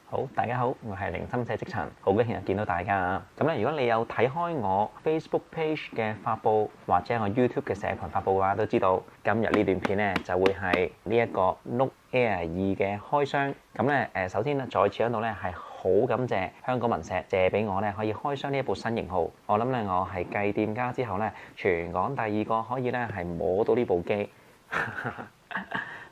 好，大家好，我係零心社職場，好高興見到大家啊！咁咧，如果你有睇開我 Facebook page 嘅發布，或者我 YouTube 嘅社群發布嘅話，都知道今日呢段片咧就會係呢一個 Note Air 2嘅開箱。咁咧首先咧再次喺度咧係好感謝香港文石借俾我咧可以開箱呢一部新型號。我諗咧我係繼店家之後咧，全港第二個可以咧係摸到呢部機。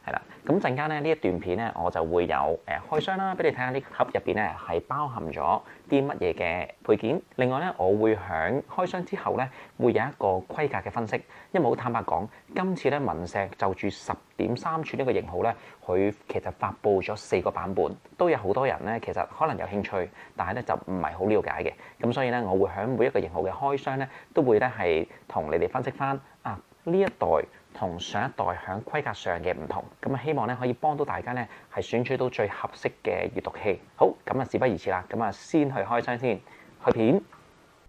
係啦，咁陣間咧呢一段片咧，我就會有開箱啦，俾你睇下呢盒入邊咧係包含咗啲乜嘢嘅配件。另外咧，我會喺開箱之後咧，會有一個規格嘅分析。因為好坦白講，今次咧文石就住10.3寸呢個型號咧，佢其實發布咗4個版本，都有好多人咧其實可能有興趣，但係咧就唔係好了解嘅。咁所以咧，我會喺每一個型號嘅開箱咧，都會咧係同你哋分析翻啊呢一代同上一代喺規格上嘅唔同，咁啊希望咧可以幫到大家咧係選取到最合適嘅閲讀器。好，咁啊事不宜遲啦，咁啊先去開箱先，去片。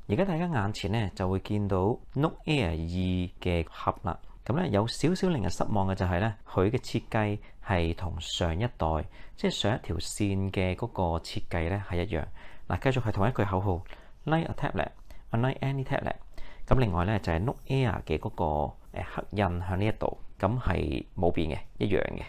而家大家眼前咧就會見到 Note Air 2嘅盒啦。咁咧有少少令人失望嘅就係咧，佢嘅設計係同上一代即係上一條線嘅嗰個設計咧係一樣。嗱，繼續係同一句口號 ，Like a tablet，unlike any tablet。咁另外咧就係 Note Air 嘅嗰個刻印喺呢一度，咁係冇變嘅，一樣嘅。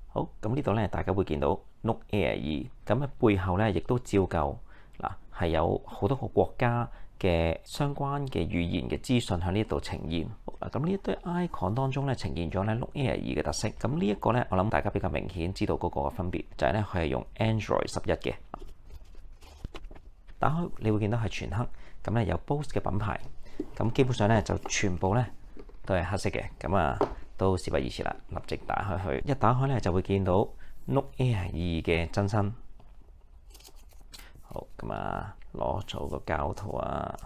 好，咁呢度咧大家會見到 Note Air 2，咁喺背後咧亦都照舊嗱係有好多個國家嘅相關嘅語言嘅資訊喺呢度呈現。咁呢一堆 icon 當中咧呈現咗咧 Note Air 2嘅特色。咁呢一個咧我諗大家比較明顯知道嗰個分別，就係咧佢係用 Android 11嘅。打開你會見到係全黑，咁咧有 Bose 嘅品牌，咁基本上咧就全部咧都係黑色嘅，咁啊都事不宜遲啦，立即打開佢。一打開咧就會見到 Note Air 2嘅真身。好，咁啊攞咗個膠套啊。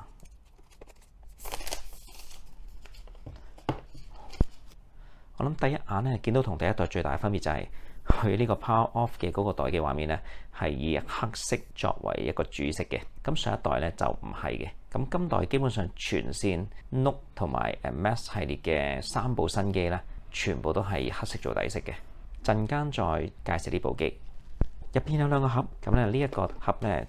我諗第一眼咧見到同第一代最大嘅分別就係佢呢個 Power Off 嘅嗰個袋嘅畫面咧係以黑色作為一個主色嘅，咁上一代咧就唔係嘅。咁今代基本上全線 Note 同埋 Max 系列嘅3部新機咧，全部都係以黑色做底色嘅。陣間再介紹呢部機。入邊有2個盒，咁咧呢一個盒咧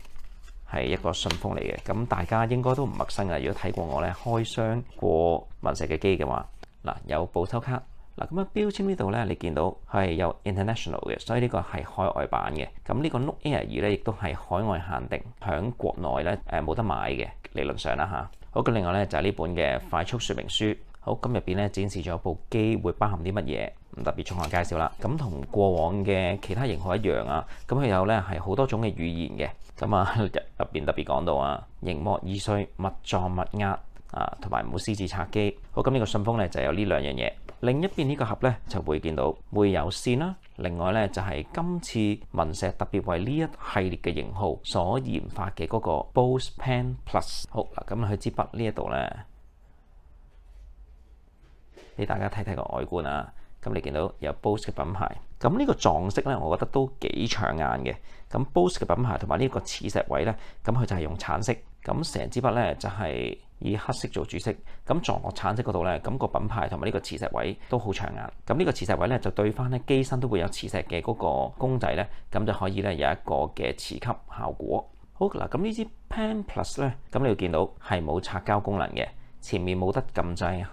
係一個信封嚟嘅，咁大家應該都唔陌生嘅。如果睇過我咧開箱過文石嘅機嘅話，嗱有保修卡。嗱，咁樣標籤呢度咧，你見到係有 international 嘅，所以呢個係海外版嘅。咁呢個 Note Air 2咧，亦都係海外限定，響國內咧冇得買嘅，理論上啦嚇。好，咁另外咧就係呢本嘅快速說明書。好，咁入邊咧展示咗部機會包含啲乜嘢，唔特別重項介紹啦。咁同過往嘅其他型號一樣啊，咁佢有咧係好多種嘅語言嘅。咁啊入邊特別講到啊，熒幕易碎、密撞密壓啊，同埋冇私自拆機。好，咁呢個信封咧就有呢2樣嘢。另一邊呢個盒咧就會見到會有線啦，另外咧就係今次文石特別為呢一系列嘅型號所研發嘅嗰個 Bose Pen Plus。好嗱，咁佢支筆呢一度咧，俾大家睇睇個外觀啊。咁你見到有 Bose 嘅品牌，咁呢個撞色咧，我覺得都幾搶眼嘅。咁 Bose 嘅品牌同埋呢個磁石位咧，咁佢就係用橙色，咁成支筆咧就係以黑色做主色，咁撞落橙色嗰度咧，咁個品牌同埋呢個磁石位都好搶眼。咁呢個磁石位咧就對翻咧機身都會有磁石嘅嗰個公仔咧，咁就可以咧有一個嘅磁吸效果。好嗱，咁呢支 Pen Plus 咧，咁你要見到係冇擦膠功能嘅，前面冇得撳掣。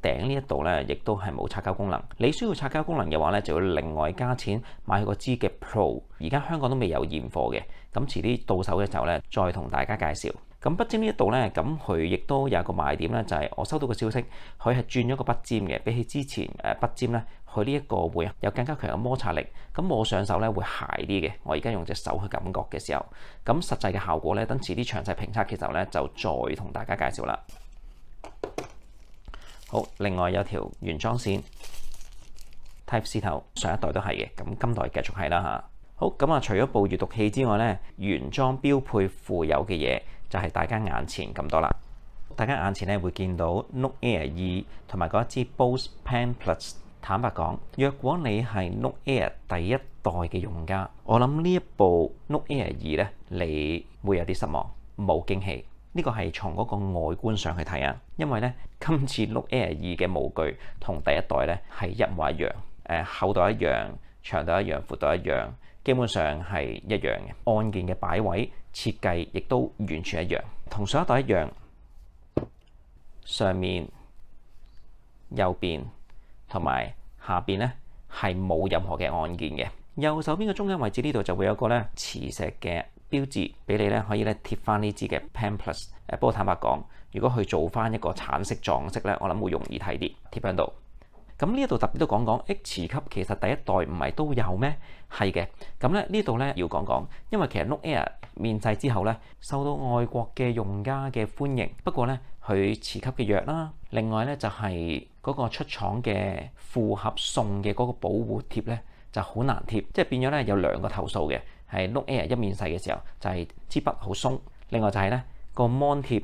頂呢一度咧，亦都係冇擦膠功能。你需要擦膠功能嘅話咧，就要另外加錢買佢個支嘅 Pro。而家香港都未有現貨嘅，咁遲啲到手嘅時候咧，再同大家介紹。咁筆尖呢一度咧，咁佢亦都有一個賣點咧，就係我收到個消息，佢係轉咗個筆尖嘅，比起之前筆尖咧，佢呢一個會有更加強嘅摩擦力，咁摸上手咧會鞋啲嘅。我而家用隻手去感覺嘅時候，咁實際嘅效果咧，等遲啲詳細評測嘅時候咧，就再同大家介紹啦。好，另外有條原裝線 Type C 頭，上一代都係嘅，咁今代繼續係啦嚇。好，咁啊，除咗部閲讀器之外咧，原裝標配附有嘅嘢就係大家眼前咁多啦。大家眼前咧會見到 Note Air 2同埋嗰一支 Bose Pen Plus。坦白講，若果你係 Note Air 第一代嘅用家，我諗呢一部 Note Air 2咧，你會有啲失望，冇驚喜。呢個係從嗰個外觀上去睇啊，因為咧今次 Note Air 2嘅模具同第一代咧係一模一樣，厚度一樣，長度一樣，闊度一樣，基本上係一樣嘅。按鍵嘅擺位設計亦都完全一樣，同上一代一樣。上面、右邊同埋下邊咧係冇任何嘅按鍵嘅。右手邊嘅中間位置呢度就會有個咧磁石嘅標誌，俾你咧可以咧貼翻呢支嘅 Pen Plus。不過坦白講，如果去做翻一個橙色撞色咧，我諗會容易睇啲，貼喺度。咁呢一度特別都講講 H 級其實第一代唔係都有咩？係嘅。咁咧呢度咧要講講，因為其實 Note Air 面世之後咧，受到外國嘅用家嘅歡迎。不過咧佢磁吸嘅弱啦，另外咧就係嗰個出廠嘅副盒送嘅嗰個保護貼咧就好難貼，即係變咗咧有兩個投訴嘅，係 Note Air 一面世嘅時候就係支筆好鬆，另外就係咧個 Mon 貼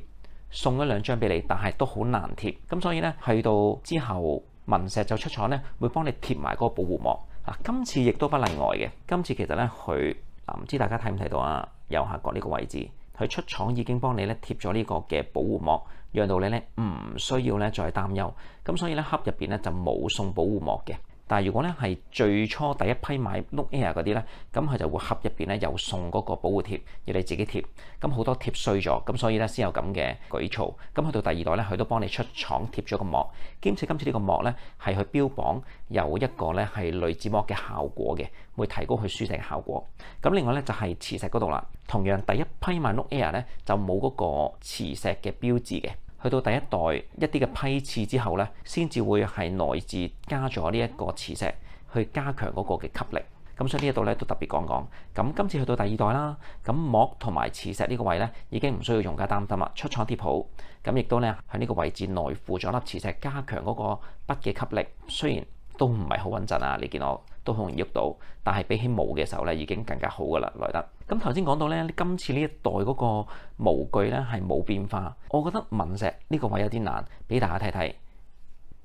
送咗2張俾你，但係都好難貼。咁所以咧去到之後，文石就出廠咧，會幫你貼埋嗰個保護膜。今次亦都不例外嘅。今次其實咧，佢唔知大家睇唔睇到啊？右下角呢個位置，佢出廠已經幫你咧貼咗呢個嘅保護膜，讓到你咧唔需要咧再擔憂。咁所以咧盒入邊咧就冇送保護膜嘅。但係如果咧係最初第一批買 Note Air 嗰啲咧，咁佢就會盒入邊咧有送嗰個保護貼，要你自己貼。咁好多貼衰咗，咁所以咧先有咁嘅舉措。咁去到第二代咧，佢都幫你出廠貼咗個膜，兼且今次呢個膜咧係佢標榜有一個咧係濾紙膜嘅效果嘅，會提高佢書寫嘅效果。咁另外咧就係磁石嗰度啦，同樣第一批買 Note Air 咧就冇嗰個磁石嘅標誌嘅。去到第一代一啲嘅批次之後咧，先至會係內置加咗呢一個磁石去加強嗰個嘅吸力。咁所以呢一度咧都特別講講。咁今次去到第二代啦，咁膜同埋磁石呢個位咧已經唔需要用家擔心啦，出廠貼好。咁亦都咧喺呢個位置內附咗粒磁石，加強嗰個筆嘅吸力。雖然都唔係好穩陣啊，你見我都好容易喐到，但係比起冇嘅時候咧已經更加好噶啦，來得。咁頭先講到咧，今次呢一代嗰個模具咧係冇變化，我覺得文石呢個位有啲難，俾大家睇睇，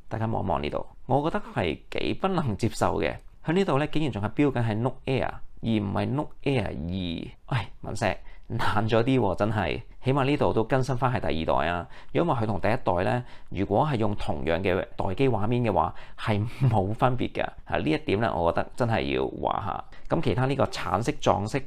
大家望一望呢度，我覺得係幾不能接受嘅。喺呢度咧竟然仲係標緊係 Note Air，而唔係 Note Air 2。喂，文石難咗啲喎，真係，起碼呢度都更新翻係第二代啊。如果話佢同第一代咧，如果係用同樣嘅待機畫面嘅話，係冇分別嘅。呢一點咧，我覺得真係要話下。咁其他呢個橙色撞色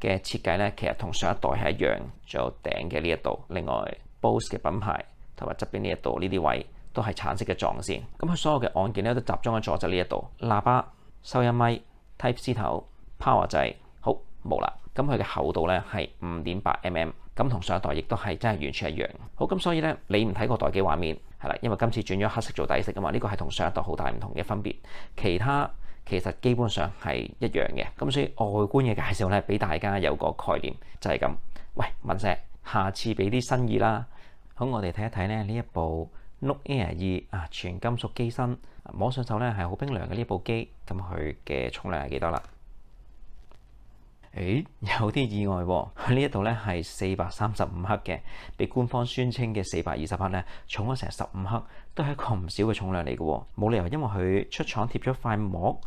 嘅設計咧，其實同上一代係一樣，仲有頂嘅呢一度。另外 Bose 嘅品牌同埋側邊呢一度呢啲位都係橙色嘅撞線。咁佢所有嘅按鍵咧都集中喺左側呢一度，喇叭、收音咪、Type C 頭、Power 掣，好冇啦。咁佢嘅厚度咧係5.8mm，咁同上一代亦都係真係完全一樣。好，咁所以咧你唔睇個待機畫面係啦，因為今次轉咗黑色做底色啊嘛，呢個係同上一代好大唔同嘅分別。其他其實基本上係一樣嘅，咁所以外觀嘅介紹咧俾大家有個概念就係咁。喂，文石，下次俾啲新意啦。好，我哋睇一睇咧呢一部 Note Air 2啊，全金屬機身，摸上手咧係好冰涼嘅呢部機。咁佢嘅重量係幾多啦？誒，有啲意外喎，喺呢一度咧係435克嘅，比官方宣稱嘅420克咧重咗成15克，都係一個唔少嘅重量嚟嘅喎。冇理由因為佢出廠貼咗塊膜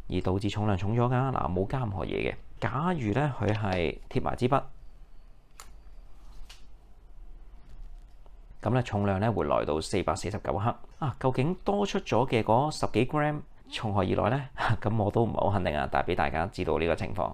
而導致重量重咗㗎。嗱，冇加任何嘢嘅。假如咧佢係貼埋支筆，咁咧重量咧會來到449克啊！究竟多出咗嘅嗰10幾 gram 從何而來咧？咁我都唔係好肯定啊，但係俾大家知道呢個情況。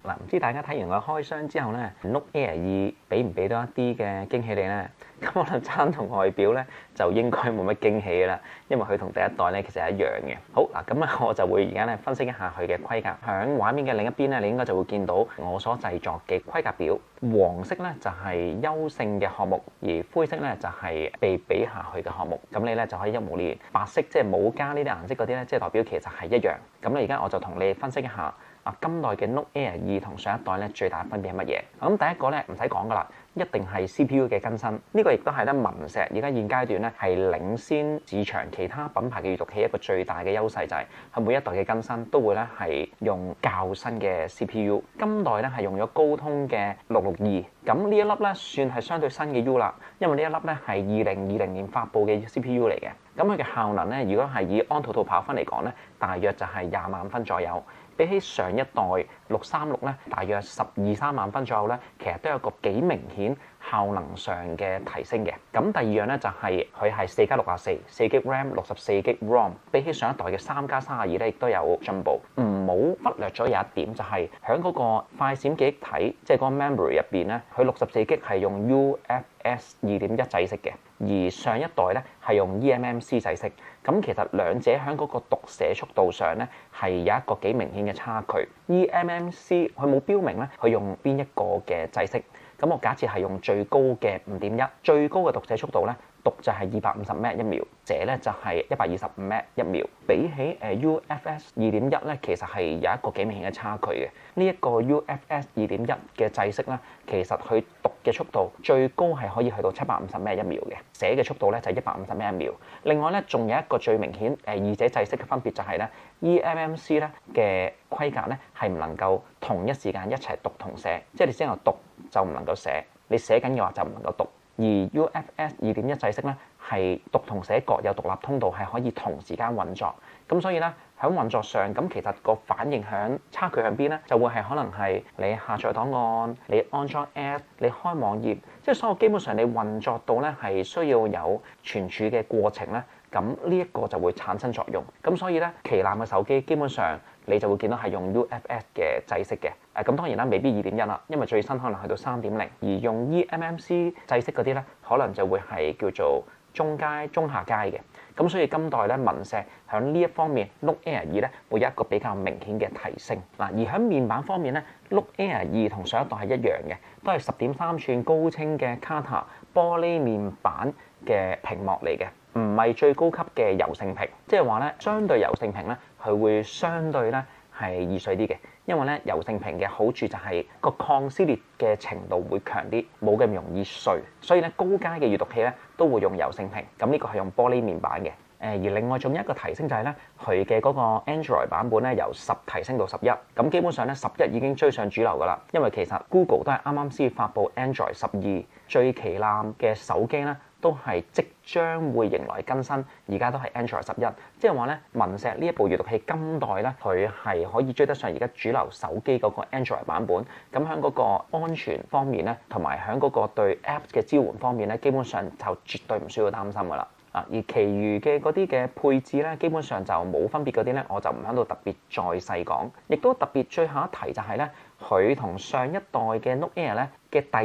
嗱，唔知大家睇完個開箱之後咧，Note Air 2俾唔俾到一啲嘅驚喜你咧？咁我諗單從外表咧就應該冇乜驚喜嘅啦，因為佢同第一代咧其實係一樣嘅。好嗱，咁咧我就會而家咧分析一下佢嘅規格。響畫面嘅另一邊咧，你應該就會見到我所製作嘅規格表。黃色咧就係優勝嘅項目，而灰色咧就係被比下去嘅項目。咁你咧就可以一目了然。白色即係冇加呢啲顏色嗰啲咧，即係代表其實係一樣。咁咧而家我就同你分析一下。今代嘅 Note Air 2同上一代咧最大分別係乜嘢？咁第一個咧唔使講噶啦，一定係 CPU 嘅更新。呢個亦都係咧文石而家現階段咧係領先市場其他品牌嘅閲讀器一個最大嘅優勢，就係佢每一代嘅更新都會咧係用較新嘅 CPU。今代咧係用咗高通嘅662，咁呢一粒咧算係相對新嘅 U 啦，因為呢一粒咧係2020年發布嘅 CPU 嚟嘅。咁佢嘅效能咧，如果係以安兔兔跑分嚟講咧，大約就係20萬分左右。比起上一代636咧，大約12-13萬分左右咧，其實都有個幾明顯效能上嘅提升嘅。咁第二樣咧就係佢係4+64 4GB RAM 64GB ROM，比起上一代嘅3+32咧，亦都有進步。唔好忽略咗有一點，就係喺嗰個快閃記憶體，即係嗰個 memory 入邊咧，佢64GB係用 UFS 2.1制式嘅，而上一代咧係用 eMMC 制式。咁其實兩者喺嗰個讀寫速度上咧係有一個幾明顯嘅差距。eMMC 佢冇標明咧佢用邊一個嘅制式。咁我假設係用最高嘅5.1，最高嘅讀寫速度咧，讀就係250 M 一秒，寫咧就係125 M 一秒。比起UFS 2.1咧，其實係有一個幾明顯嘅差距嘅。呢一個 UFS 2.1嘅制式咧，其實佢讀嘅速度最高係可以去到750 M 一秒嘅，寫嘅速度咧就係150 M 一秒。另外咧，仲有一個最明顯二者制式嘅分別就係咧 eMMC 咧嘅規格咧係唔能夠同一時間一齊讀同寫，即係你先有讀就唔能夠寫，你寫緊嘅話就唔能夠讀。而 UFS 2.1制式咧係讀同寫各有獨立通道，係可以同時間運作。咁所以咧喺運作上，咁其實個反應響差距喺邊咧，就會係可能係你下載檔案、你安裝 App、你開網頁，即係所有基本上你運作到咧係需要有存儲嘅過程咧，咁呢一個就會產生作用。咁所以咧旗艦嘅手機基本上你就會見到係用 UFS 嘅制式嘅。咁當然啦，未必2.1啦，因為最新可能去到3.0，而用 eMMC 制式嗰啲咧，可能就會係叫做中階、中下階嘅。咁所以今代咧文石喺呢一方面 Note Air 2咧會有一個比較明顯嘅提升。嗱，而喺面板方面咧 Note Air 2同上一代係一樣嘅，都係10.3寸高清嘅 Carta 玻璃面板嘅屏幕嚟嘅，唔係最高級嘅柔性屏，即係話咧相對柔性屏咧佢會相對咧係易碎啲嘅。因為咧柔性屏嘅好處就係個抗撕裂嘅程度會強啲，冇咁容易碎，所以咧高階嘅閲讀器咧都會用柔性屏。咁呢個係用玻璃面板嘅。而另外仲有一個提升就係咧佢嘅嗰個 Android 版本咧由10提升到11，咁基本上咧11已經追上主流㗎啦。因為其實 Google 都係啱啱先發布 Android 12，最旗艦嘅手機咧都係即將會迎來更新，而家都係 Android 11，即係話咧文石呢一部閲讀器今代咧佢係可以追得上而家主流手機嗰個 Android 版本。咁喺嗰個安全方面咧，同埋喺嗰個對 Apps 嘅支援方面咧，基本上就絕對唔需要擔心㗎啦。而其餘嘅嗰啲嘅配置咧，基本上就冇分別嗰啲咧，我就唔喺度特別再細講。亦都特別最後一提就係咧，佢同上一代嘅 Note Air 咧嘅第二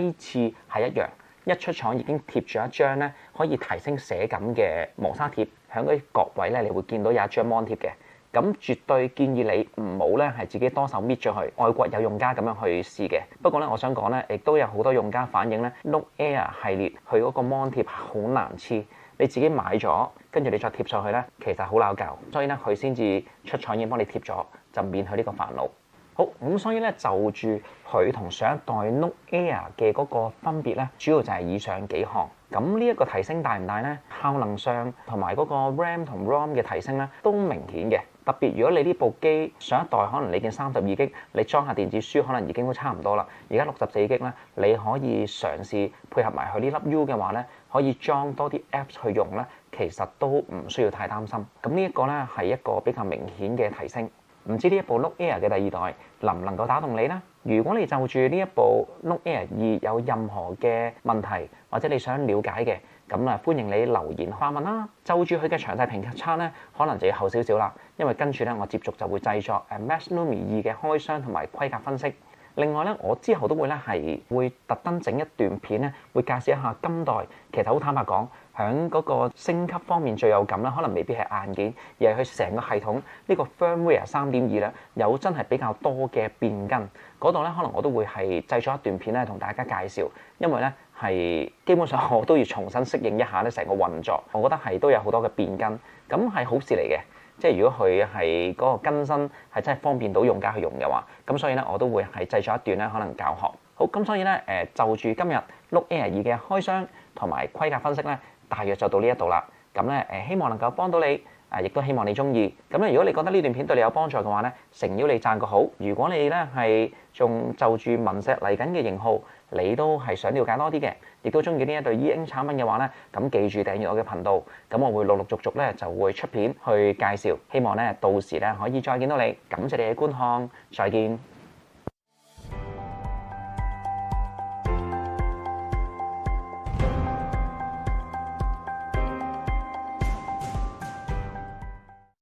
批次係一樣，一出廠已經貼住一張咧可以提升寫感嘅磨砂貼，喺嗰啲角位咧，你會見到有一張 Mon 貼嘅。咁絕對建議你唔好咧係自己多手搣咗佢，外國有用家咁樣去試嘅。不過咧，我想講咧，亦都有好多用家反映咧 Note Air 系列佢嗰個 Mon 貼好難黐。你自己買咗，跟住你再貼上去咧，其實好鬧交，所以咧佢先至出廠已經幫你貼咗，就免去呢個煩惱。好，咁所以咧就住佢同上一代 Note Air 嘅嗰個分別咧，主要就係以上幾項。咁呢一個提升大唔大咧？效能上同埋嗰個 RAM 同 ROM 嘅提升咧都明顯嘅。特別如果你呢部機上一代可能你見32GB，你裝下電子書可能已經都差唔多啦。而家64GB咧，你可以嘗試配合埋佢呢粒 U 嘅話咧，可以裝多啲 Apps 去用咧，其實都唔需要太擔心。咁呢一個咧係一個比較明顯嘅提升。唔知呢一部 Note Air 嘅第二代能唔能夠打動你呢？如果你就住呢一部 Note Air 2有任何嘅問題，或者你想了解嘅，咁啊歡迎你留言發問啦。就住佢嘅詳細評測咧，可能就要後少少啦，因為跟住咧我接續就會製作Max Lumi 2嘅開箱同埋規格分析。另外咧，我之後都會咧係會特登整一段片咧，會介紹一下今代。其實好坦白講，喺嗰個升級方面最有感啦，可能未必係硬件，而係佢成個系統呢個 firmware 3.2咧，有真係比較多嘅變更。嗰度咧，可能我都會係製作一段片咧，同大家介紹。因為咧係基本上我都要重新適應一下咧成個運作，我覺得係都有好多嘅變更，咁係好事嚟嘅。即係如果佢係嗰個更新係真係方便到用家去用嘅話，咁所以咧我都會係製作一段咧可能教學。好，咁所以咧就住今日 Note Air 2嘅開箱同埋規格分析咧，大約就到呢一度啦。咁咧希望能夠幫到你亦都希望你中意。咁咧，如果你覺得呢段片對你有幫助嘅話咧，誠邀你讚個好。如果你咧係仲就住文石嚟緊嘅型號，你都係想了解多啲嘅，亦都中意呢一對 E Ink 產品嘅話咧，咁記住訂閱我嘅頻道，咁我會陸陸續續咧就會出片去介紹。希望咧到時咧可以再見到你，感謝你嘅觀看，再見。